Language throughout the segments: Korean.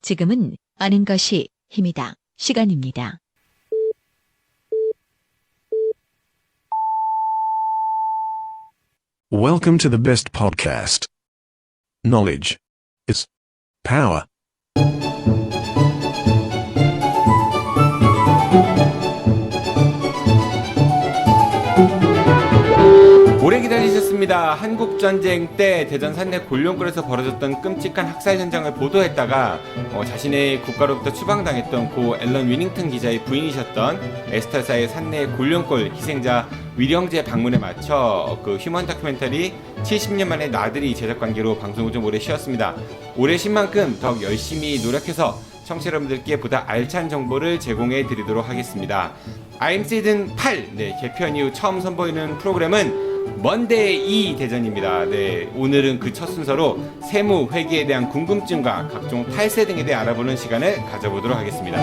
지금은 아는 것이 힘이다. 시간입니다. Welcome to the best podcast. Knowledge is power. 오래 기다리셨습니다. 한국전쟁 때 대전 산내 곤룡굴에서 벌어졌던 끔찍한 학살 현장을 보도했다가 자신의 국가로부터 추방당했던 고 앨런 위닝턴 기자의 부인이셨던 에스터사의 산내 곤룡굴 희생자 위령제 방문에 맞춰 그 휴먼 다큐멘터리 70년 만에 나들이 제작 관계로 방송을 좀 오래 쉬었습니다. 오래 쉰 만큼 더욱 열심히 노력해서 청취자 여러분들께 보다 알찬 정보를 제공해 드리도록 하겠습니다. I'm 시즌 8 개편 이후 처음 선보이는 프로그램은 먼데이 대전입니다. 오늘은 그 첫 순서로 세무, 회계에 대한 궁금증과 각종 탈세 등에 대해 알아보는 시간을 가져보도록 하겠습니다.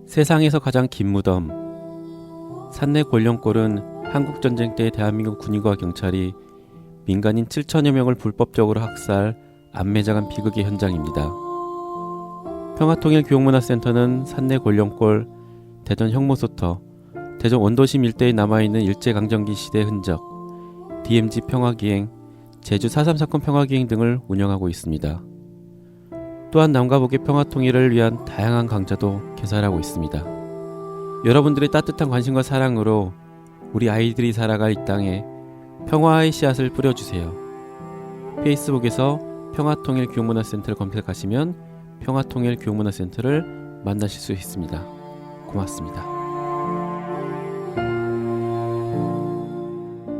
세상에서 가장 긴 무덤. 산내 곤룡골은 한국전쟁 때 대한민국 군인과 경찰이 민간인 7천여 명을 불법적으로 학살, 안매장한 비극의 현장입니다. 평화통일교육문화센터는 산내 곤룡골, 대전 형무소터, 대전 원도심 일대에 남아있는 일제강점기 시대 흔적, DMZ 평화기행, 제주 4.3 사건 평화기행 등을 운영하고 있습니다. 또한 남과 북의 평화통일을 위한 다양한 강좌도 개설하고 있습니다. 여러분들의 따뜻한 관심과 사랑으로 우리 아이들이 살아갈 이 땅에 평화의 씨앗을 뿌려주세요. 페이스북에서 평화통일교육문화센터를 검색하시면 평화통일교육문화센터를 만나실 수 있습니다. 고맙습니다.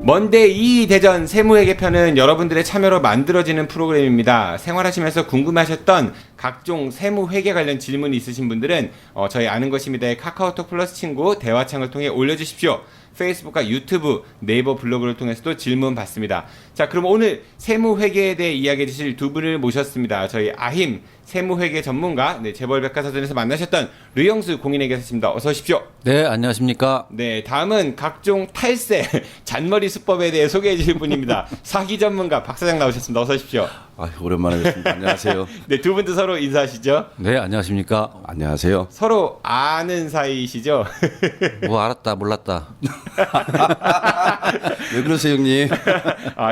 먼데이 대전 세무회계 편은 여러분들의 참여로 만들어지는 프로그램입니다. 생활하시면서 궁금하셨던 각종 세무회계 관련 질문이 있으신 분들은 저희 아는 것입니다의 카카오톡 플러스 친구 대화창을 통해 올려주십시오. 페이스북과 유튜브, 네이버 블로그를 통해서도 질문 받습니다. 자, 그럼 오늘 세무회계에 대해 이야기해 주실 두 분을 모셨습니다. 저희 아힘 세무회계 전문가, 재벌백과사전에서 만나셨던 류영수 공인회 계십니다. 어서 오십시오. 네, 안녕하십니까. 네, 다음은 각종 탈세, 잔머리 수법에 대해 소개해 주실 분입니다. 사기 전문가 박 사장 나오셨습니다. 어서 오십시오. 오랜만에 뵙습니다. 안녕하세요. 네, 두 분도 서로 인사하시죠. 네, 안녕하십니까. 안녕하세요. 서로 아는 사이시죠? 뭐 알았다 몰랐다. 왜 그러세요, 형님?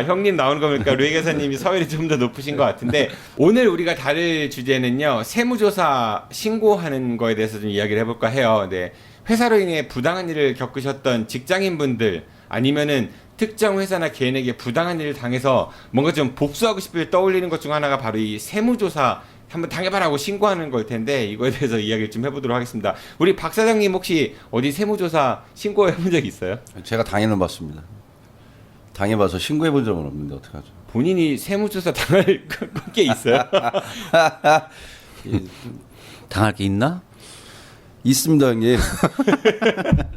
형님 나오는 거 보니까 류혜 계사님이 서열이 좀 더 높으신 것 같은데, 오늘 우리가 다룰 주제는요, 세무조사 신고하는 거에 대해서 좀 이야기를 해볼까 해요. 네, 회사로 인해 부당한 일을 겪으셨던 직장인분들, 아니면은 특정 회사나 개인에게 부당한 일을 당해서 뭔가 좀 복수하고 싶을 때 떠올리는 것 중 하나가 바로 이 세무조사 한번 당해봐라고 신고하는 걸 텐데, 이거에 대해서 이야기를 좀 해보도록 하겠습니다. 우리 박 사장님 혹시 어디 세무조사 신고해본 적 있어요? 제가 당해는 봤습니다. 당해봐서 신고해본 적은 없는데 어떡하죠? 본인이 세무조사 당할 게 있어요? 당할 게 있나? 있습니다, 형님.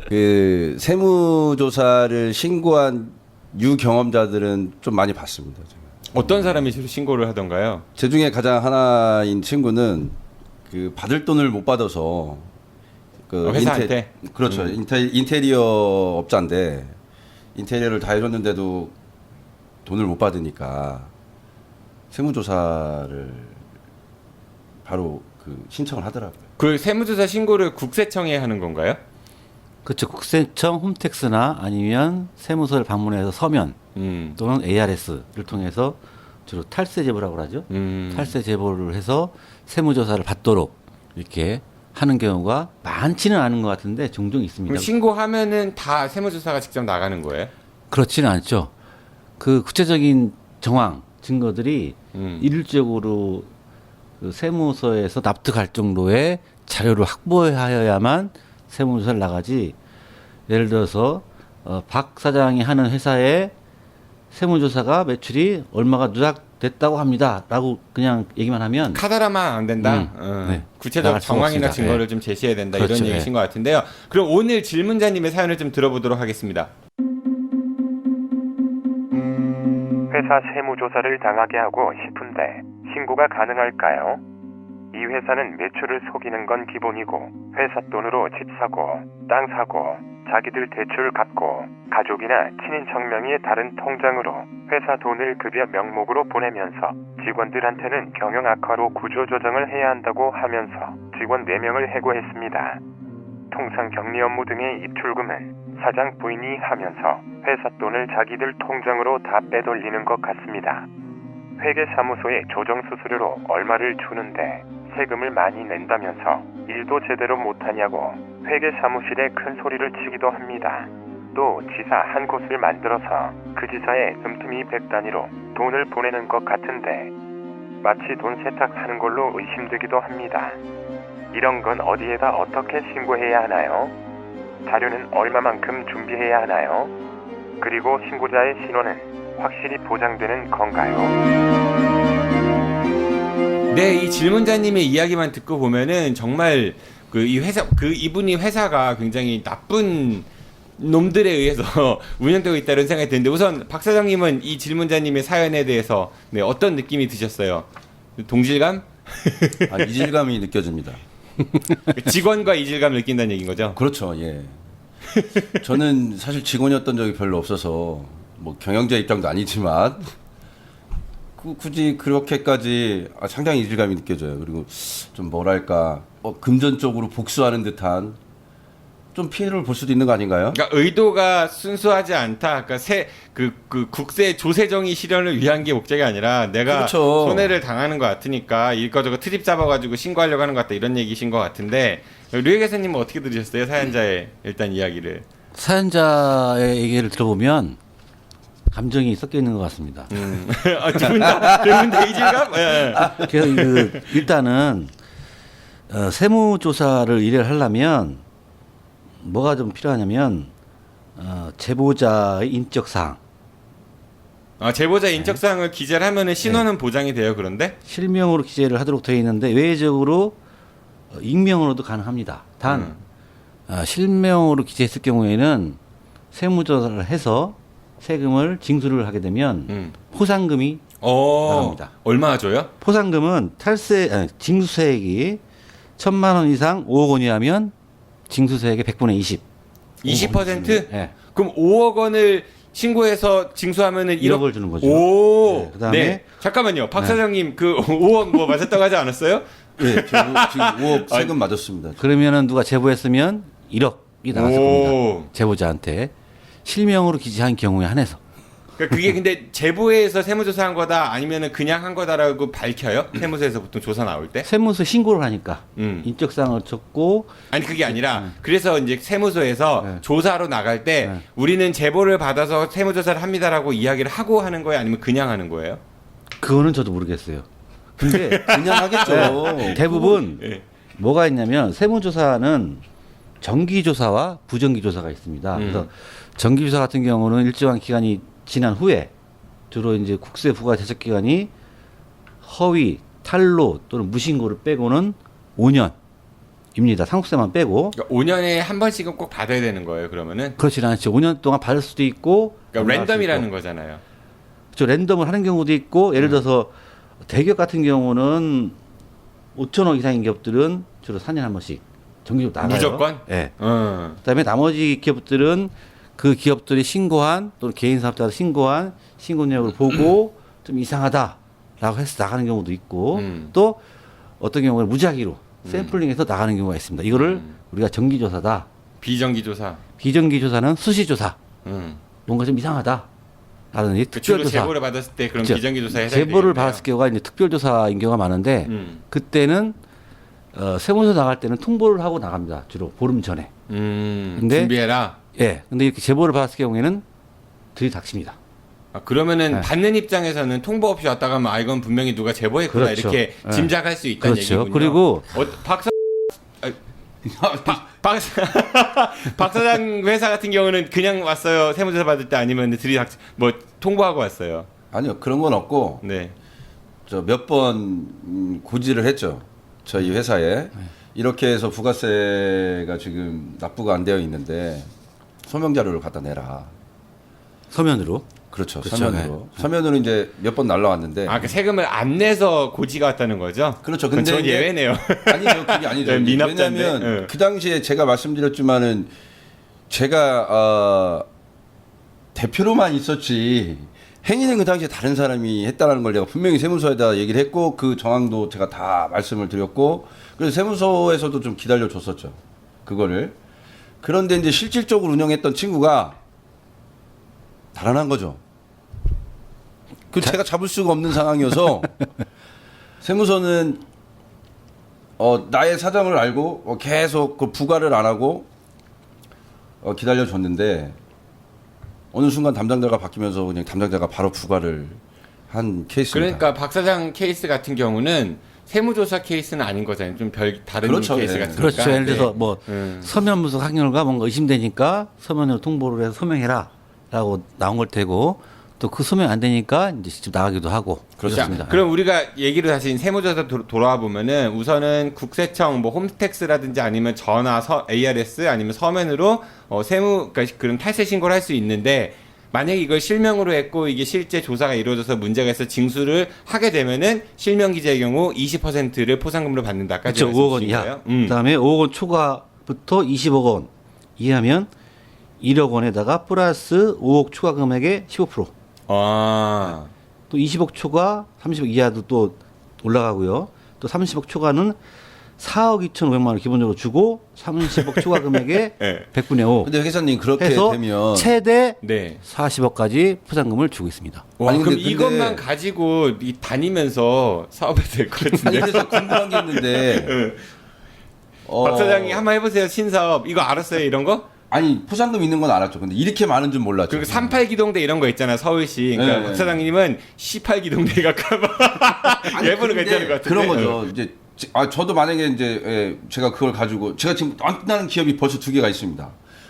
그 세무조사를 신고한 유경험자들은 좀 많이 봤습니다. 제가. 어떤 사람이 주로 신고를 하던가요? 제 중에 가장 하나인 친구는 그 받을 돈을 못 받아서 그 회사한테? 그렇죠. 인테리어 업자인데 인테리어를 다 해줬는데도 돈을 못 받으니까 세무조사를 바로 그 신청을 하더라고요. 그 세무조사 신고를 국세청에 하는 건가요? 그렇죠. 국세청, 홈택스나 아니면 세무서를 방문해서 서면 또는 ARS를 통해서 주로 탈세 제보라고 하죠. 탈세 제보를 해서 세무조사를 받도록 이렇게 하는 경우가 많지는 않은 것 같은데 종종 있습니다. 그럼 신고하면은 다 세무조사가 직접 나가는 거예요? 그렇지는 않죠. 그 구체적인 정황, 증거들이 일률적으로 그 세무서에서 납득할 정도의 자료를 확보하여야만 세무조사를 나가지. 예를 들어서 박 사장이 하는 회사에 세무조사가 매출이 얼마가 누락됐다고 합니다라고 그냥 얘기만 하면 카더라만 안 된다. 네. 구체적 정황이나 증거를 좀 제시해야 된다. 그렇죠. 이런 얘기신 것 같은데요. 그럼 오늘 질문자님의 사연을 좀 들어보도록 하겠습니다. 회사 세무조사를 당하게 하고 싶은데 신고가 가능할까요? 이 회사는 매출을 속이는 건 기본이고 회사 돈으로 집 사고 땅 사고 자기들 대출 갚고 가족이나 친인척 명의의 다른 통장으로 회사 돈을 급여 명목으로 보내면서 직원들한테는 경영 악화로 구조조정을 해야 한다고 하면서 직원 4명을 해고했습니다. 통상 격리 업무 등의 입출금은 사장 부인이 하면서 회사 돈을 자기들 통장으로 다 빼돌리는 것 같습니다. 회계사무소에 조정수수료로 얼마를 주는데 세금을 많이 낸다면서 일도 제대로 못하냐고 회계사무실에 큰 소리를 치기도 합니다. 또 지사 한 곳을 만들어서 그 지사에 틈틈이 100단위로 돈을 보내는 것 같은데 마치 돈 세탁하는 걸로 의심되기도 합니다. 이런 건 어디에다 어떻게 신고해야 하나요? 자료는 얼마만큼 준비해야 하나요? 그리고 신고자의 신원은 확실히 보장되는 건가요? 네, 이 질문자님의 이야기만 듣고 보면은 정말 이분이 회사가 굉장히 나쁜 놈들에 의해서 운영되고 있다는 생각이 드는데, 우선 박 사장님은 이 질문자님의 사연에 대해서 네, 어떤 느낌이 드셨어요? 동질감? 이질감이 느껴집니다. 직원과 이질감을 느낀다는 얘기인 거죠? 그렇죠. 예. 저는 사실 직원이었던 적이 별로 없어서 뭐 경영자 입장도 아니지만 굳이 그렇게까지 상당히 이질감이 느껴져요. 그리고 좀 뭐랄까 금전적으로 복수하는 듯한 좀 피해를 볼 수도 있는 거 아닌가요? 그러니까 의도가 순수하지 않다. 그러니까 그 국세 조세정의 실현을 위한 게 목적이 아니라 내가 그렇죠. 손해를 당하는 것 같으니까 이거저거 트집 잡아가지고 신고하려고 하는 것 같다, 이런 얘기신 것 같은데, 류혜 교수님은 어떻게 들으셨어요? 사연자의 일단 이야기를. 사연자의 얘기를 들어보면 감정이 섞여 있는 것 같습니다. 두분 다 이질감? 예. 그래서 일단은 세무조사를 일을 하려면 뭐가 좀 필요하냐면 제보자의 인적사항. 제보자 인적사항을 기재를 하면은 신원은 보장이 돼요. 그런데 실명으로 기재를 하도록 되어 있는데 외적으로 익명으로도 가능합니다. 단 실명으로 기재했을 경우에는 세무조사를 해서 세금을 징수를 하게 되면 포상금이 나갑니다. 얼마 줘요? 포상금은 징수세액이 1,000만 원 이상 5억 원이 하면 징수세액의 100분의 20. 20%? 네. 그럼 5억 원을 신고해서 징수하면은 1억을 주는 거죠. 오. 네, 그다음에 네. 잠깐만요. 박 사장님 그 5억 뭐 맞았다고 하지 않았어요? 네, 저 지금 5억 세금 맞았습니다. 그러면은 누가 제보했으면 1억이 나갔을 겁니다. 제보자한테 실명으로 기재한 경우에 한해서. 그러니까 그게 근데 제보에서 세무조사한 거다 아니면은 그냥 한 거다라고 밝혀요? 세무서에서 보통 조사 나올 때? 세무서 신고를 하니까 인적사항을 쳤고. 아니 그게 아니라 그래서 이제 세무서에서 조사로 나갈 때 우리는 제보를 받아서 세무조사를 합니다라고 이야기를 하고 하는 거예요? 아니면 그냥 하는 거예요? 그거는 저도 모르겠어요. 근데 그냥 하겠죠. 대부분 뭐가 있냐면 세무조사는 정기조사와 부정기조사가 있습니다. 그래서 정기조사 같은 경우는 일정한 기간이 지난 후에 주로 이제 국세 부과 제적 기간이 허위, 탈루 또는 무신고를 빼고는 5년입니다. 상속세만 빼고. 그러니까 5년에 한 번씩은 꼭 받아야 되는 거예요, 그러면은? 그렇지 않죠. 5년 동안 받을 수도 있고. 그러니까 랜덤이라는 거잖아요. 그렇죠. 랜덤을 하는 경우도 있고, 예를 들어서 대기업 같은 경우는 5천억 이상인 기업들은 주로 4년에 한 번씩 정기적으로 나가요. 무조건? 네. 그다음에 나머지 기업들은 그 기업들이 신고한 또는 개인 사업자가 신고한 신고 내역을 보고 좀 이상하다라고 해서 나가는 경우도 있고 또 어떤 경우는 무작위로 샘플링해서 나가는 경우가 있습니다. 이거를 우리가 정기조사다. 비정기조사. 비정기조사는 수시조사. 뭔가 좀 이상하다. 라는 특별조사. 제보를 받았을 때 그런 그렇죠. 비정기조사에 제보를 받았을 경우가 이제 특별조사인 경우가 많은데 그때는 세무서 나갈 때는 통보를 하고 나갑니다. 주로 보름 전에. 근데 준비해라. 예. 근데 이렇게 제보를 받았을 경우에는 들이닥칩니다. 그러면은 받는 입장에서는 통보 없이 왔다가 하면 이건 분명히 누가 제보했구나, 그렇죠. 이렇게 짐작할 수 있다는 그렇죠. 얘기군요. 그리고 박 사장 회사 같은 경우는 그냥 왔어요. 세무조사 받을 때 아니면 통보하고 왔어요. 아니요, 그런 건 없고. 네. 저 몇 번 고지를 했죠. 저희 회사에 이렇게 해서 부가세가 지금 납부가 안 되어 있는데 소명 자료를 갖다 내라. 서면으로. 그렇죠. 그렇죠. 서면으로. 서면으로 이제 몇 번 날라왔는데. 그 세금을 안 내서 고지가 왔다는 거죠? 그렇죠. 근데 근데 전 이제- 예외네요. 아니죠. 그게 아니죠. 네, 미납자인데. 왜냐하면 네. 그 당시에 제가 말씀드렸지만은 제가 대표로만 있었지 행위는 그 당시에 다른 사람이 했다라는 걸 제가 분명히 세무서에다 얘기를 했고 그 정황도 제가 다 말씀을 드렸고 그래서 세무서에서도 좀 기다려 줬었죠. 그거를. 그런데 이제 실질적으로 운영했던 친구가 달아난 거죠. 그 제가 잡을 수가 없는 상황이어서 세무서는 나의 사정을 알고 계속 그 부과를 안 하고 기다려 줬는데 어느 순간 담당자가 바뀌면서 그냥 담당자가 바로 부과를 한 케이스입니다. 그러니까 박 사장 케이스 같은 경우는 세무조사 케이스는 아닌 거잖아요. 좀 다른 그렇죠. 케이스 네. 같으니까. 그렇죠. 예를 들어서 네. 뭐 서면 무속 확률과 뭔가 의심되니까 서면으로 통보를 해서 소명해라라고 나온 걸 테고 또 그 소명 안 되니까 이제 직접 나가기도 하고 그렇습니다. 자, 그럼 우리가 얘기를 다시 세무조사 돌아와 보면은 우선은 국세청 뭐 홈택스라든지 아니면 전화 ARS 아니면 서면으로 그러니까 그런 탈세 신고를 할 수 있는데 만약에 이걸 실명으로 했고 이게 실제 조사가 이루어져서 문제가 있어 징수를 하게 되면은 실명 기재의 경우 20%를 포상금으로 받는다까지 그렇죠. 5억 원 이하. 그다음에 5억 원 초과부터 20억 원 이하면 1억 원에다가 플러스 5억 추가 금액의 15%. 또 20억 초과 30억 이하도 또 올라가고요. 또 30억 초과는 4억 2,500만 원 기본적으로 주고 30억 초과 금액의 네. 100분의 5 근데 회계사님 그렇게 해서 되면 최대 네. 40억까지 포상금을 주고 있습니다. 와, 아니, 그럼 근데 이것만 가지고 다니면서 사업해도 될 것 같은데. 아니 그래서 궁금한 게 있는데 박 사장이 한번 해보세요. 신사업 이거 알았어요 이런 거? 아니 포상금 있는 건 알았죠. 근데 이렇게 많은 줄 몰랐죠. 그리고 38기동대 이런 거 있잖아 서울시. 그러니까 네. 박 사장님은 18기동대 가까워. 예보는 근데 괜찮을 것 같은데. 그런 거죠. 이제 저도 만약에 이제 제가 그걸 가지고 제가 지금 나는 기업이 벌써 2개가 있습니다.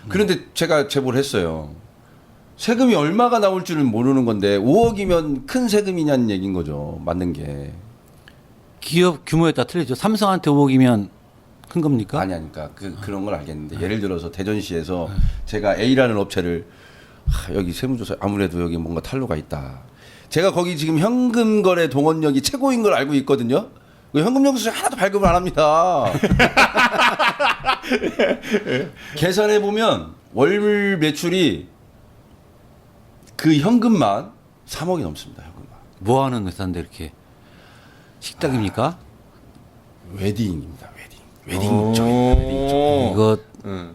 그런데 제가 제보를 했어요. 세금이 얼마가 나올 줄은 모르는 건데 5억이면 큰 세금이냐는 얘기인 거죠. 맞는 게. 기업 규모에 따라 틀리죠. 삼성한테 5억이면 큰 겁니까? 그러니까 그런 걸 알겠는데 예를 들어서 대전시에서 제가 A라는 업체를 여기 세무조사 아무래도 여기 뭔가 탈로가 있다. 제가 거기 지금 현금 거래 동원력이 최고인 걸 알고 있거든요. 현금 영수증 하나도 발급을 안 합니다. 계산해 보면 월 매출이 그 현금만 3억이 넘습니다. 현금만. 뭐 하는 회사인데 이렇게 식탁입니까? 웨딩입니다. 웨딩 쪽입니다. 웨딩 쪽. 이거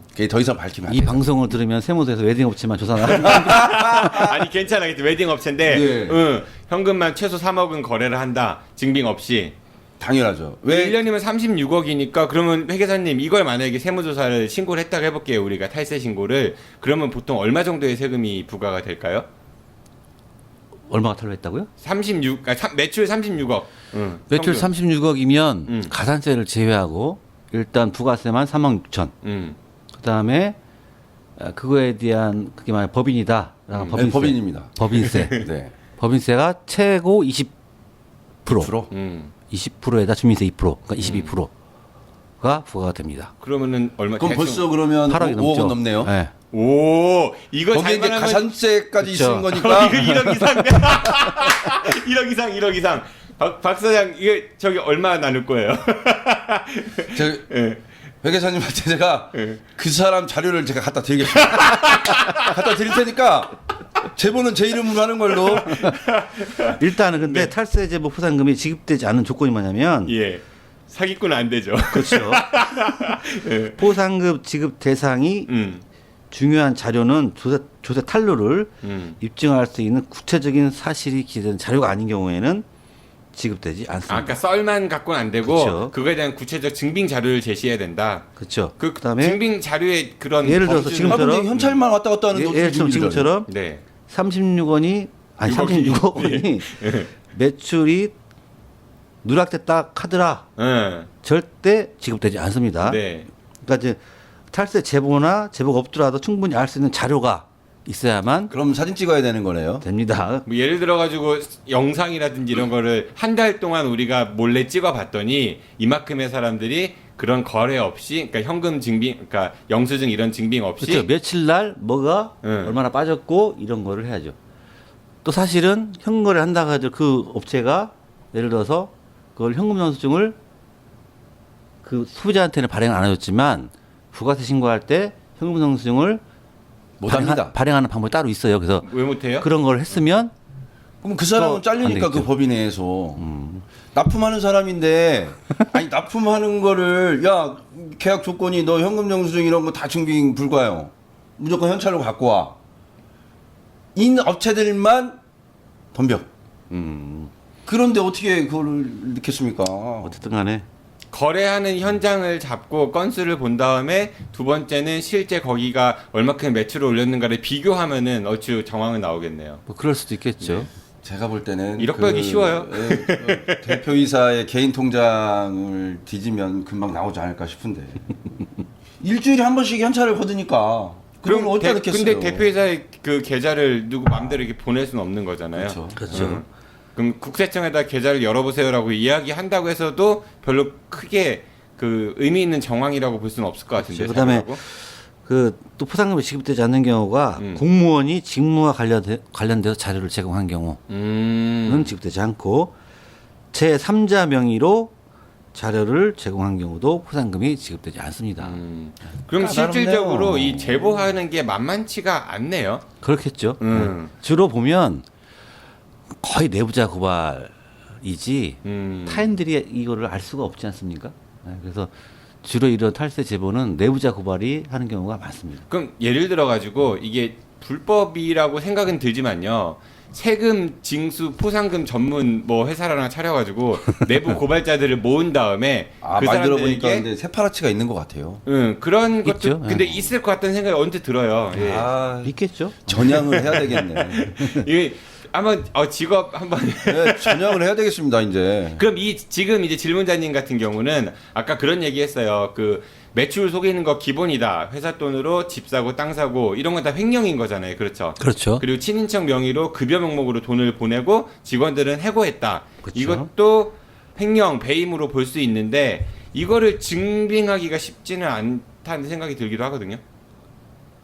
그게 더 이상 밝히면 안 이 돼요. 방송을 들으면 세무서에서 웨딩 업체만 조사 나갑니다. 아니 괜찮아. 웨딩 업체인데 네. 현금만 최소 3억은 거래를 한다. 증빙 없이. 당연하죠. 왜 1년이면 36억이니까 그러면 회계사님 이걸 만약에 세무조사를 신고를 했다고 해볼게요. 우리가 탈세 신고를. 그러면 보통 얼마 정도의 세금이 부과가 될까요? 얼마가 탈루했다고요? 매출 36억. 매출 평균. 36억이면 가산세를 제외하고 일단 부가세만 3억 6천. 그다음에 그거에 대한 그게 만약 법인이다. 법인세. 법인입니다. 법인세. 네. 법인세가 최고 20%. 20%에다 주민세 2%. 그러니까 22%가 부과가 됩니다. 그러면은 얼마? 그럼 대충- 벌써 그러면 8억이 5억은 넘죠. 넘네요. 네. 오, 이거 거기에 이제 잘만 하면 가산세까지 그쵸. 있는 거니까 1억 이상. 1억 이상. 박 사장 이게 저기 얼마 나눌 거예요? 제 예. 회계사님한테 제가 예. 그 사람 자료를 제가 갖다 드리겠습니다. 갖다 드릴 테니까 제보는 제 이름으로 하는 걸로. 일단은 근데 탈세 제보 포상금이 지급되지 않은 조건이 뭐냐면 예. 사기꾼은 안 되죠. 그렇죠. 포상금 지급 대상이 중요한 자료는 조세 탈루를 입증할 수 있는 구체적인 사실이 기재된 자료가 아닌 경우에는 지급되지 않습니다. 아까 썰만 갖고는 안 되고 그쵸. 그거에 대한 구체적 증빙 자료를 제시해야 된다. 그렇죠. 그다음에 증빙 자료의 그런 예를 들어서 범주는- 지금처럼 근데 현찰만 왔다 갔다 하는 예를 들면 지금처럼 네. 36억이 아니 36억 원이 매출이 누락됐다 카더라 네. 절대 지급되지 않습니다. 네. 그러니까 이제 탈세 제보나 제보가 없더라도 충분히 알 수 있는 자료가 있어야만 그럼 사진 찍어야 되는 거네요. 됩니다. 뭐 예를 들어 가지고 영상이라든지 이런 거를 한 달 동안 우리가 몰래 찍어 봤더니 이만큼의 사람들이 그런 거래 없이 그러니까 현금 증빙 그러니까 영수증 이런 증빙 없이 그렇죠. 며칠 날 뭐가 네. 얼마나 빠졌고 이런 거를 해야죠. 또 사실은 현금 거래를 한다고 해도 그 업체가 예를 들어서 그걸 현금 영수증을 그 소비자한테는 발행 안 해줬지만 부가세 신고할 때 현금 영수증을 못합니다. 발행하는 방법이 따로 있어요. 그래서 왜 못해요? 그런 걸 했으면 그럼 그 사람은 안 잘리니까 되겠죠. 그 법이 내에서 납품하는 사람인데 아니 납품하는 거를 야 계약 조건이 너 현금 영수증 이런 거 다 증빙 불가요. 무조건 현찰로 갖고 와. 인 업체들만 덤벼. 그런데 어떻게 그걸 넣겠습니까? 어쨌든 간에 거래하는 현장을 잡고 건수를 본 다음에 두 번째는 실제 거기가 얼마큼 매출을 올렸는가를 비교하면은 얼추 정황은 나오겠네요. 뭐 그럴 수도 있겠죠. 제가 볼 때는 1억 벌기 쉬워요. 그 대표이사의 개인 통장을 뒤지면 금방 나오지 않을까 싶은데 일주일에 한 번씩 현찰을 거두니까 그럼 어디다 넣겠어요? 근데 대표이사의 그 계좌를 누구 마음대로 이렇게 보낼 수는 없는 거잖아요. 그렇죠. 그렇죠. 그럼 국세청에다 계좌를 열어보세요라고 이야기한다고 해서도 별로 크게 그 의미 있는 정황이라고 볼 수는 없을 것 같은데. 그렇죠. 그다음에 자료하고. 그 또 포상금이 지급되지 않는 경우가 공무원이 직무와 관련돼서 자료를 제공한 경우는 지급되지 않고 제3자 명의로 자료를 제공한 경우도 포상금이 지급되지 않습니다. 그럼 까다롭네요. 실질적으로 이 제보하는 게 만만치가 않네요. 그렇겠죠. 네. 주로 보면 거의 내부자 고발이지 타인들이 이거를 알 수가 없지 않습니까? 네, 그래서 주로 이런 탈세 제보는 내부자 고발이 하는 경우가 많습니다. 그럼 예를 들어 가지고 이게 불법이라고 생각은 들지만요. 세금, 징수, 포상금 전문 뭐 회사를 하나 차려가지고 내부 고발자들을 모은 다음에 그 만들어 보니까 사람들에게 근데 세파라치가 있는 것 같아요. 그런 것도 있죠. 근데 있을 것 같다는 생각이 언제 들어요. 예. 있겠죠? 전향을 해야 되겠네. 이게 아마 직업 한번 네, 전향을 해야 되겠습니다 이제. 그럼 지금 이제 질문자님 같은 경우는 아까 그런 얘기했어요. 그 매출 속이는 거 기본이다. 회사 돈으로 집 사고 땅 사고 이런 건 다 횡령인 거잖아요. 그렇죠. 그렇죠. 그리고 친인척 명의로 급여 명목으로 돈을 보내고 직원들은 해고했다. 그렇죠. 이것도 횡령, 배임으로 볼 수 있는데 이거를 증빙하기가 쉽지는 않다는 생각이 들기도 하거든요.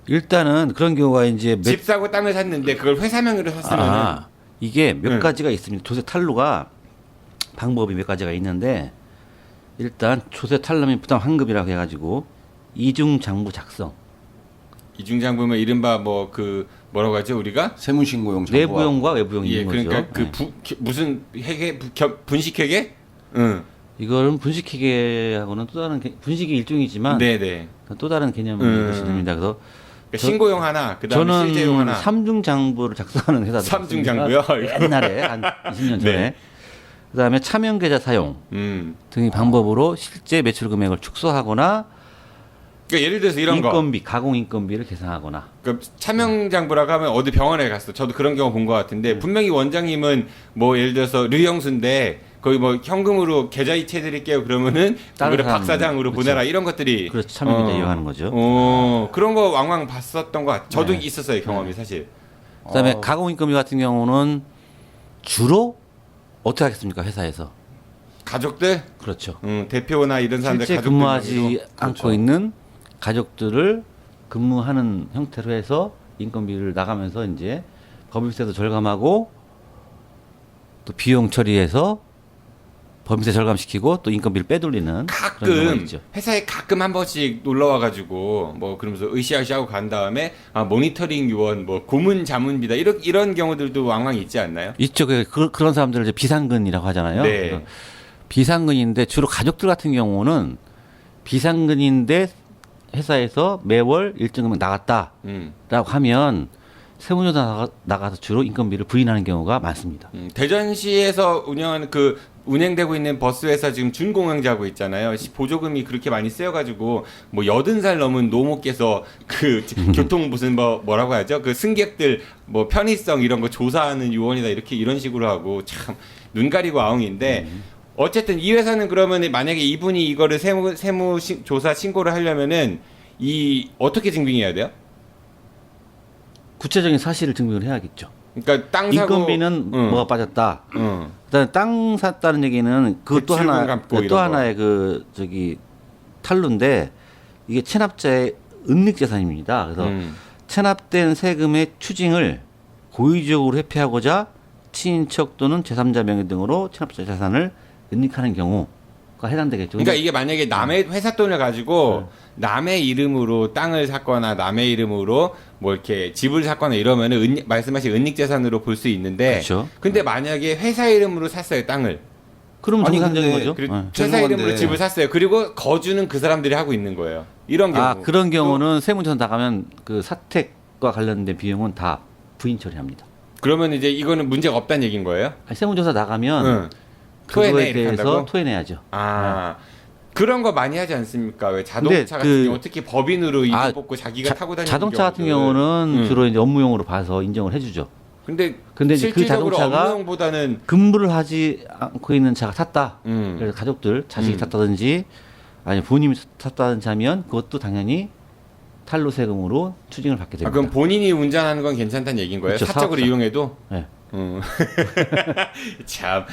일단은 그런 경우가 이제 집 사고 땅을 샀는데 그걸 회사 명의로 샀으면은 이게 몇 가지가 있습니다. 조세 탈루가 방법이 몇 가지가 있는데 일단 조세 탈루 및 부당 환급이라고 해가지고 이중 장부 작성, 이중장부면 이른바 뭐 그 뭐라고 하죠 우리가 세무신고용 정보와 내부용과 외부용이 예 있는 그러니까 거죠. 무슨 회계 분식회계? 응. 이거는 분식회계하고는 또 다른 분식이 일종이지만 네네. 또 다른 개념을 보시됩니다. 그래서 그러니까 신고용 하나, 그다음에 저는 실제용 하나. 삼중 장부를 작성하는 회사도 삼중 있습니다. 장부요? 옛날에 한 20년 전에. 네. 그다음에 차명 계좌 사용 등의 방법으로 실제 매출 금액을 축소하거나 그러니까 예를 들어서 이런 거. 인건비, 가공 인건비를 계산하거나. 그러니까 차명장부라고 하면 어디 병원에 갔어. 저도 그런 경우 본 것 같은데 분명히 원장님은 뭐 예를 들어서 류영수인데 거기 뭐 현금으로 계좌 이체 드릴게요. 그러면은 다른 그거를 사람, 박 사장으로 그렇죠. 보내라 이런 것들이 그렇죠. 차명 계좌 이용하는 거죠. 그런 거 왕왕 봤었던 것 같아요. 저도 네. 있었어요 경험이 사실. 그다음에 가공 인건비 같은 경우는 주로 어떻게 하겠습니까 회사에서? 가족들, 그렇죠. 대표나 이런 사람들 실제 가족들 근무하지 명의로. 않고 그렇죠. 있는 가족들을 근무하는 형태로 해서 인건비를 나가면서 이제 법인세도 절감하고 또 비용 처리해서 법인세 절감시키고 또 인건비를 빼돌리는 그런 경우가 가끔 있죠. 회사에 가끔 한 번씩 놀러 와가지고 뭐 그러면서 으쌰으쌰하고 간 다음에 모니터링 요원 뭐 고문 자문비다 이런 경우들도 왕왕 있지 않나요? 있죠. 그런 사람들을 이제 비상근이라고 하잖아요. 네. 그래서 비상근인데 주로 가족들 같은 경우는 비상근인데 회사에서 매월 일정 금액 나갔다라고 하면 세무조사 나가서 주로 인건비를 부인하는 경우가 많습니다. 대전시에서 운행되고 있는 버스 회사 지금 준공영제하고 있잖아요. 보조금이 그렇게 많이 쓰여가지고 뭐 80살 넘은 노모께서 그 교통 무슨 뭐라고 하죠? 그 승객들 뭐 편의성 이런 거 조사하는 요원이다 이런 식으로 하고 참 눈 가리고 아웅인데 어쨌든 이 회사는 그러면 만약에 이분이 이거를 세무 조사 신고를 하려면은 어떻게 증빙해야 돼요? 구체적인 사실을 증명을 해야겠죠. 그러니까 땅 사고 인건비는 뭐가 빠졌다. 응. 그다음에 땅 샀다는 얘기는 그것도 대출금 갚고 이런 하나의 탈루인데 이게 체납자의 은닉 재산입니다. 그래서 체납된 세금의 추징을 고의적으로 회피하고자 친인척 또는 제3자 명의 등으로 체납자 재산을 은닉하는 경우가 해당되겠죠. 그러니까 근데 이게 만약에 남의 회사 돈을 가지고 남의 이름으로 땅을 샀거나 남의 이름으로 뭐 이렇게 집을 샀거나 이러면은 말씀하신 은닉재산으로 볼 수 있는데, 그렇죠. 근데 만약에 회사 이름으로 샀어요 땅을. 그럼 아니, 정상적인 근데 거죠. 그리고 네. 회사 죄송한데. 이름으로 집을 샀어요. 그리고 거주는 그 사람들이 하고 있는 거예요. 이런 경우. 아, 그런 경우는 세무조사 나가면 그 사택과 관련된 비용은 다 부인 처리합니다. 그러면 이제 이거는 문제가 없다는 얘기인 거예요? 아니, 세무조사 나가면 응. 토해내 그거에 이렇게 대해서 한다고? 토해내야죠. 아. 그런 거 많이 하지 않습니까? 왜 자동차 근데 같은 경우 특히 법인으로 이름 아, 뽑고 자기가 타고 다니는 자동차 같은 경우들. 경우는 주로 이제 업무용으로 봐서 인정을 해주죠. 근데 이제 그 실질적으로 자동차가 업무용보다는 근무를 하지 않고 있는 차가 탔다. 그래서 가족들, 자식이 탔다든지 아니 부모님이 탔다든지 하면 그것도 당연히 탈루 세금으로 추징을 받게 됩니다. 그럼 본인이 운전하는 건 괜찮다는 얘기인 거예요? 그렇죠, 사적으로 사업자. 이용해도? 네. 참.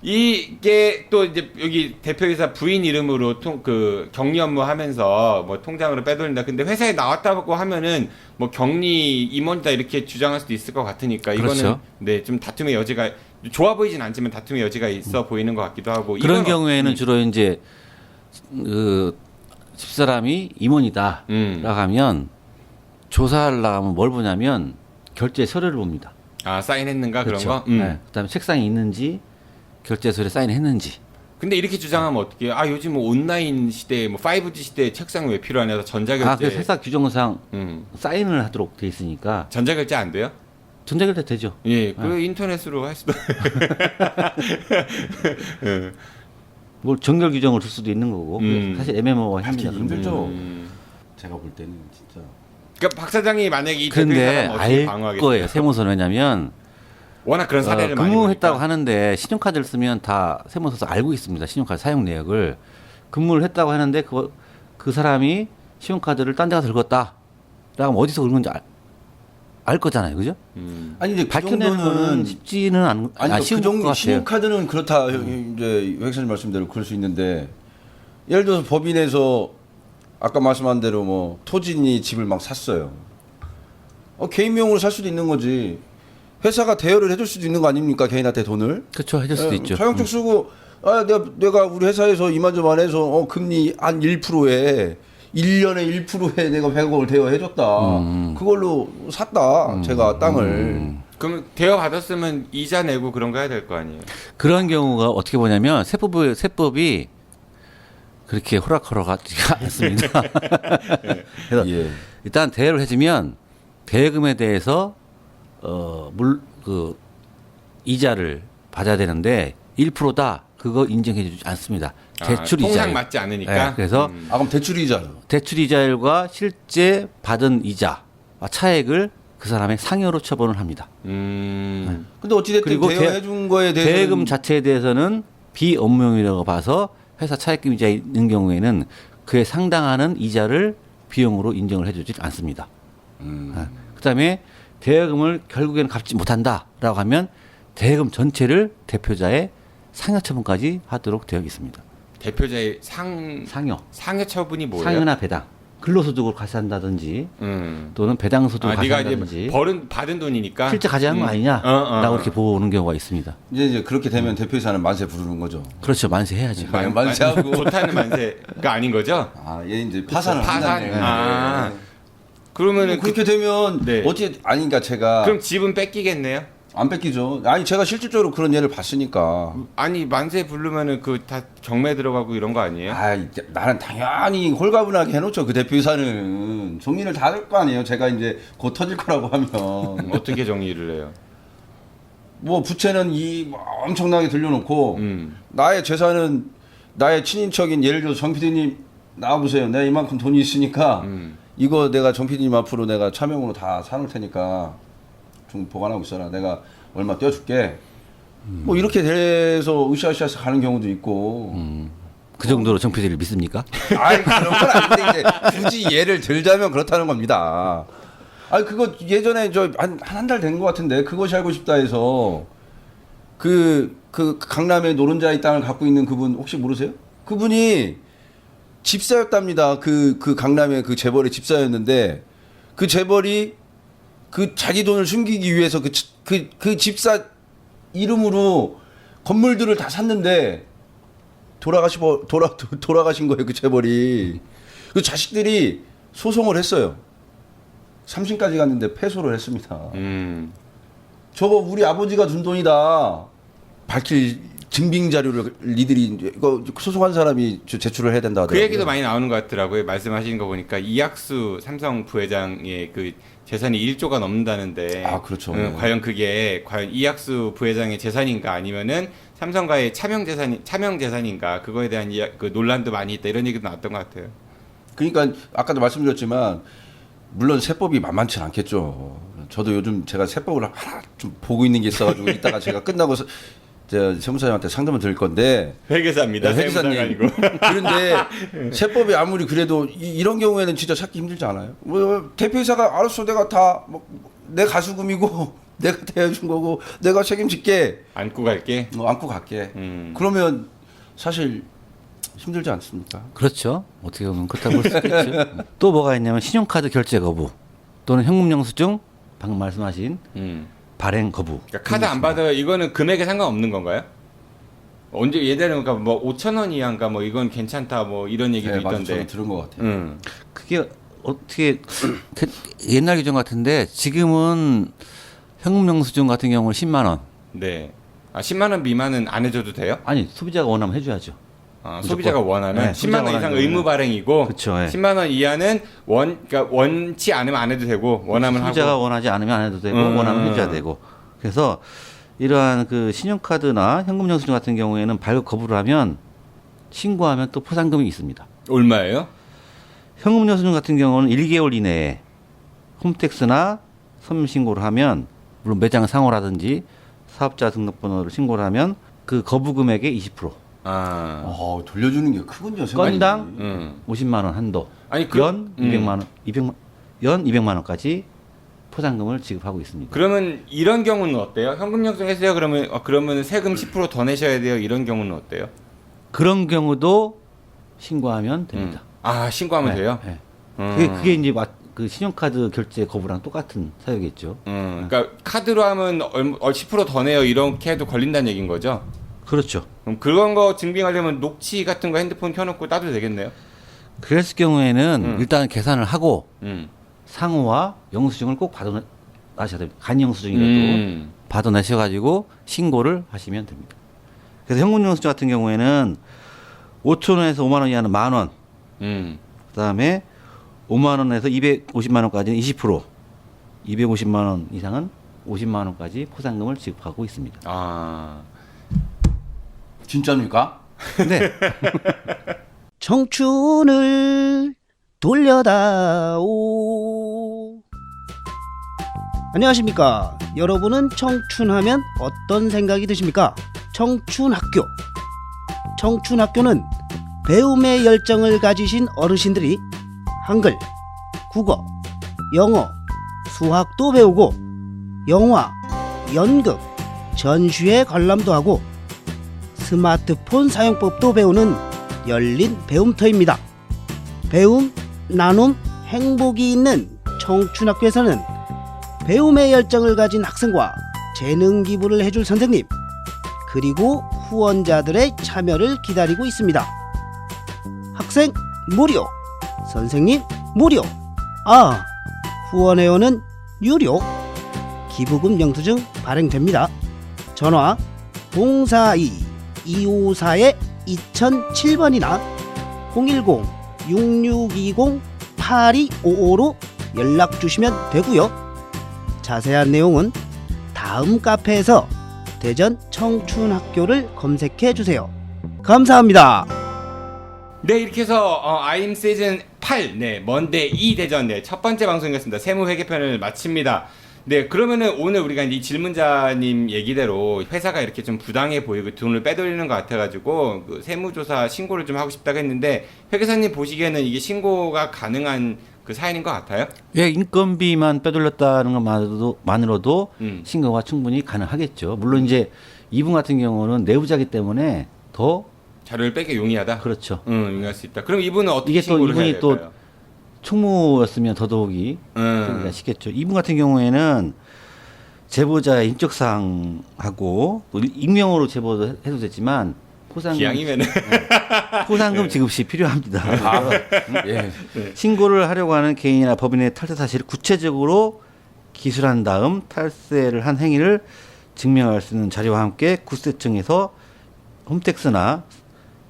이게 또 이제 여기 대표이사 부인 이름으로 그 격리 업무 하면서 뭐 통장으로 빼돌린다. 근데 회사에 나왔다고 하면은 뭐 격리 임원이다 이렇게 주장할 수도 있을 것 같으니까 이거는 그렇죠. 네, 좀 다툼의 여지가 좋아 보이진 않지만 다툼의 여지가 있어 보이는 것 같기도 하고. 그런 이건 경우에는 주로 이제 그 집사람이 임원이다라고 하면 조사를 나가면 뭘 보냐면 결제 서류를 봅니다. 아, 사인했는가 그렇죠. 그런 거? 네. 그다음에 책상에 있는지 결제서에 사인했는지. 근데 이렇게 주장하면 어떻게 해요? 아, 요즘 뭐 온라인 시대에 뭐 5G 시대에 책상 왜 필요하냐? 전자결제. 아, 그래서 회사 규정상 음. 사인을 하도록 돼 있으니까 전자결제 안 돼요? 전자결제 되죠. 예, 그 인터넷으로 할 수도. 뭘 정결 규정을 둘 수도 있는 거고 사실 애매모호합니다. 하기 힘들죠. 음. 제가 볼 때는 진짜. 그러니까 박 사장이 만약에 이 근데 대표이사라면 어떻게 알 방어하겠어요? 거예요. 세무서는 왜냐면 워낙 그런 사례를 많이 근무했다고 보니까. 하는데 신용카드를 쓰면 다 세무서에서 알고 있습니다. 신용카드 사용 내역을 근무를 했다고 하는데 그 사람이 신용카드를 딴 데 가서 긁었다라고 하면 어디서 긁은지 알 거잖아요, 그죠? 아니 이제 그 밝혀내는 거는 정도는 쉽지는 아니 쉬운 그 것 정도 같아요. 신용카드는 그렇다 이제 회장님 말씀대로 그럴 수 있는데 예를 들어서 법인에서 아까 말씀한 대로 뭐 토진이 집을 막 샀어요. 개인명으로 살 수도 있는 거지. 회사가 대여를 해줄 수도 있는 거 아닙니까 개인한테 돈을? 그렇죠, 해줄 수도 있죠. 차용증 쓰고 내가 우리 회사에서 이만저만 해서 금리 한 1%에 1년에 1%에 내가 100억을 대여해줬다. 그걸로 샀다. 제가 땅을. 그럼 대여 받았으면 이자 내고 그런 거 해야 될 거 아니에요? 그런 경우가 어떻게 보냐면 세법이 그렇게 호락호락하지가 않습니다. 그래서 예. 일단 대여를 해주면 대여금에 대해서 이자를 받아야 되는데 1%다 그거 인정해주지 않습니다. 대출 이자. 통상 맞지 않으니까. 네, 그래서 아 그럼 대출이자요. 대출 이자율과 실제 받은 이자와 차액을 그 사람의 상여로 처분을 합니다. 근데 어찌됐든 그리고 대여해준 거에 대해서 대여금 자체에 대해서는 비업무용이라고 봐서 회사 차액금 이자 있는 경우에는 그에 상당하는 이자를 비용으로 인정을 해주지 않습니다. 그다음에 대여금을 결국에는 갚지 못한다라고 하면 대여금 전체를 대표자의 상여 처분까지 하도록 되어 있습니다. 대표자의 상여 처분이 뭐예요? 상여나 배당, 근로소득으로 가산한다든지 또는 배당소득으로 네가 가산한다든지 이제 받은 돈이니까 실제 가져간 거 아니냐라고 이렇게 보는 경우가 있습니다. 이제 그렇게 되면 대표이사는 만세 부르는 거죠. 그렇죠, 만세해야죠. 만세하고 좋다는 만세가 아닌 거죠? 얘 이제 파산을 파산. 한다네. 그러면은 그렇게 되면 네. 아니니까 제가 그럼 집은 뺏기겠네요? 안 뺏기죠. 아니 제가 실질적으로 그런 예를 봤으니까. 아니 만세 부르면은 그 다 경매 들어가고 이런 거 아니에요? 나는 당연히 홀가분하게 해놓죠. 그 대표이사는 정리를 다 할 거 아니에요. 제가 이제 곧 터질 거라고 하면 어떻게 정리를 해요? 뭐 부채는 엄청나게 들려놓고 나의 재산은 나의 친인척인 예를 들어서 정 PD님 나와보세요. 내가 이만큼 돈이 있으니까 이거 내가 정 PD님 앞으로 내가 차명으로 다 사놓을 테니까 좀 보관하고 있어라. 내가 얼마 떼어줄게. 뭐 이렇게 돼서 으쌰으쌰해서 가는 경우도 있고. 그 정도로 정 PD를 믿습니까? 그런 건 아닌데 이제 굳이 예를 들자면 그렇다는 겁니다. 그거 예전에 한 달 된 것 같은데 그것이 알고 싶다 해서 그 강남에 노른자의 땅을 갖고 있는 그분 혹시 모르세요? 그분이 집사였답니다. 그 강남의 그 재벌의 집사였는데 그 재벌이 그 자기 돈을 숨기기 위해서 그 집사 이름으로 건물들을 다 샀는데 돌아가신 거예요. 그 재벌이. 그 자식들이 소송을 했어요. 3심까지 갔는데 패소를 했습니다. 저거 우리 아버지가 준 돈이다. 밝힐 증빙 자료를 니들이 이거 소송한 사람이 제출을 해야 된다 하더라고요. 그 얘기도 많이 나오는 것 같더라고요. 말씀하시는 거 보니까 이학수 삼성 부회장의 그 재산이 1조가 넘는다는데 그렇죠. 과연 그게 이학수 부회장의 재산인가 아니면은 삼성가의 차명 재산인가 그거에 대한 그 논란도 많이 있다 이런 얘기도 나왔던 것 같아요. 그러니까 아까도 말씀드렸지만 물론 세법이 만만치 않겠죠. 저도 요즘 제가 세법을 하나 좀 보고 있는 게 있어가지고 이따가 제가 끝나고 제가 세무사님한테 상담을 드릴 건데 회계사입니다. 네, 회계사님. 아니고. 그런데 세법이 아무리 그래도 이런 경우에는 진짜 찾기 힘들지 않아요? 뭐 대표이사가 알았어 내가 다 내 가수금이고 내가 대해준 거고 내가 책임질게 안고 갈게. 안고 갈게. 그러면 사실 힘들지 않습니까? 그렇죠. 어떻게 보면 그렇다고 볼 수 있겠죠. 또 뭐가 있냐면 신용카드 결제 거부 또는 현금 영수증 방금 말씀하신 발행 거부. 그러니까 카드 안 받아요. 이거는 금액에 상관없는 건가요? 언제 예전에 그러니까 뭐 5천 원 이하인가 뭐 이건 괜찮다 뭐 이런 얘기도 네, 맞아요. 있던데. 저는 들은 것 같아요. 그게 어떻게 옛날 기준 같은데 지금은 현금 영수증 같은 경우는 10만 원. 네. 10만 원 미만은 안 해줘도 돼요? 아니 소비자가 원하면 해줘야죠. 소비자가 원하면 네, 10만 원 이상 의무 발행이고 그쵸, 네. 10만 원 이하는 그러니까 원치 않으면 안 해도 되고 원하면 소비자가 하고. 원하지 않으면 안 해도 되고 원하면 해줘야 되고 그래서 이러한 그 신용카드나 현금 영수증 같은 경우에는 발급 거부를 하면 신고하면 또 포상금이 있습니다. 얼마예요? 현금 영수증 같은 경우는 1개월 이내에 홈택스나 서면 신고를 하면 물론 매장 상호라든지 사업자 등록번호를 신고를 하면 그 거부 금액의 20%. 돌려주는 게 크군요. 생각이. 건당 50만 원 한도. 아니 연 200만 원까지 포상금을 지급하고 있습니다. 그러면 이런 경우는 어때요? 현금 영수증 했어요. 그러면 세금 10% 더 내셔야 돼요. 이런 경우는 어때요? 그런 경우도 신고하면 됩니다. 신고하면 돼요? 네. 그게 이제 그 신용카드 결제 거부랑 똑같은 사유겠죠. 그러니까 카드로 하면 10%더 내요. 이렇게 해도 걸린다는 얘기인 거죠? 그렇죠. 그럼 그런 거 증빙하려면 녹취 같은 거 핸드폰 켜놓고 따도 되겠네요? 그랬을 경우에는 일단 계산을 하고 상호와 영수증을 꼭 받아내셔야 됩니다. 간이 영수증이라도 받아내셔가지고 신고를 하시면 됩니다. 그래서 현금 영수증 같은 경우에는 5천 원에서 5만 원 이하는 만 원, 그다음에 5만 원에서 250만 원까지는 20%, 250만 원 이상은 50만 원까지 포상금을 지급하고 있습니다. 진짜입니까? 네. 청춘을 돌려다오. 안녕하십니까. 여러분은 청춘하면 어떤 생각이 드십니까? 청춘학교. 청춘학교는 배움의 열정을 가지신 어르신들이 한글, 국어, 영어, 수학도 배우고 영화, 연극, 전시회 관람도 하고 스마트폰 사용법도 배우는 열린 배움터입니다. 배움, 나눔, 행복이 있는 청춘학교에서는 배움의 열정을 가진 학생과 재능 기부를 해줄 선생님 그리고 후원자들의 참여를 기다리고 있습니다. 학생 무료, 선생님 무료, 후원회원은 유료. 기부금 영수증 발행됩니다. 전화 042-254-2007번이나 010-6620-8255로 연락 주시면 되고요. 자세한 내용은 다음 카페에서 대전 청춘학교를 검색해 주세요. 감사합니다. 네, 이렇게 해서 아임 시즌 8 먼데이 2 대전 첫 번째 방송이었습니다. 세무회계편을 마칩니다. 네, 그러면은 오늘 우리가 이 질문자님 얘기대로 회사가 이렇게 좀 부당해 보이고 돈을 빼돌리는 것 같아가지고 그 세무조사 신고를 좀 하고 싶다고 했는데 회계사님 보시기에는 이게 신고가 가능한 그 사연인 것 같아요? 예, 인건비만 빼돌렸다는 것만으로도 신고가 충분히 가능하겠죠. 물론 이제 이분 같은 경우는 내부자기 때문에 더 자료를 빼기 용이하다? 그렇죠. 용이할 수 있다. 그럼 이분은 어떻게 이게 또 신고를 해야 이분이 또 될까요? 총무였으면 더더욱이 좀 쉽겠죠. 이분 같은 경우에는 제보자의 인적사항하고 또 익명으로 제보도 해도 되지만 기왕이면은 포상금 지급 시 필요합니다. 예. 신고를 하려고 하는 개인이나 법인의 탈세 사실을 구체적으로 기술한 다음 탈세를 한 행위를 증명할 수 있는 자료와 함께 국세청에서 홈택스나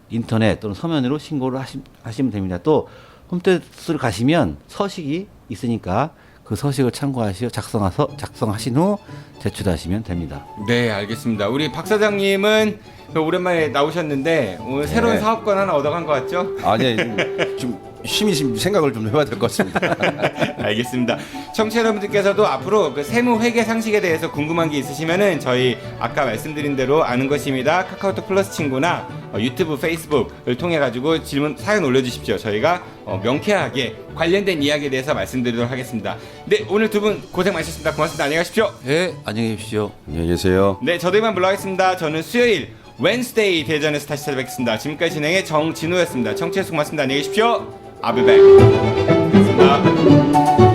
인터넷 또는 서면으로 신고를 하시면 됩니다. 또 홈택스를 가시면 서식이 있으니까 그 서식을 참고하시어 작성하신 후 제출하시면 됩니다. 네, 알겠습니다. 우리 박 사장님은 오랜만에 나오셨는데 오늘 새로운 네. 사업권 하나 얻어간 것 같죠? 아니 좀 심히 생각을 좀 해봐야 될 것 같습니다. 알겠습니다. 청취자 여러분들께서도 앞으로 그 세무 회계 상식에 대해서 궁금한 게 있으시면은 저희 아까 말씀드린 대로 아는 것입니다. 카카오톡 플러스 친구나 유튜브, 페이스북을 통해 가지고 질문 사연 올려주십시오. 저희가 명쾌하게 관련된 이야기에 대해서 말씀드리도록 하겠습니다. 네, 오늘 두 분 고생 많으셨습니다. 고맙습니다. 안녕히 가십시오. 네, 안녕히 계십시오. 안녕히 계세요. 네, 저도 이만 물러가겠습니다. 저는 수요일 웬스데이 대전에서 다시 찾아뵙겠습니다. 지금까지 진행의 정진우였습니다. 청취해주셔서 고맙습니다. 안녕히 계십시오. I'll be back. 고맙습니다.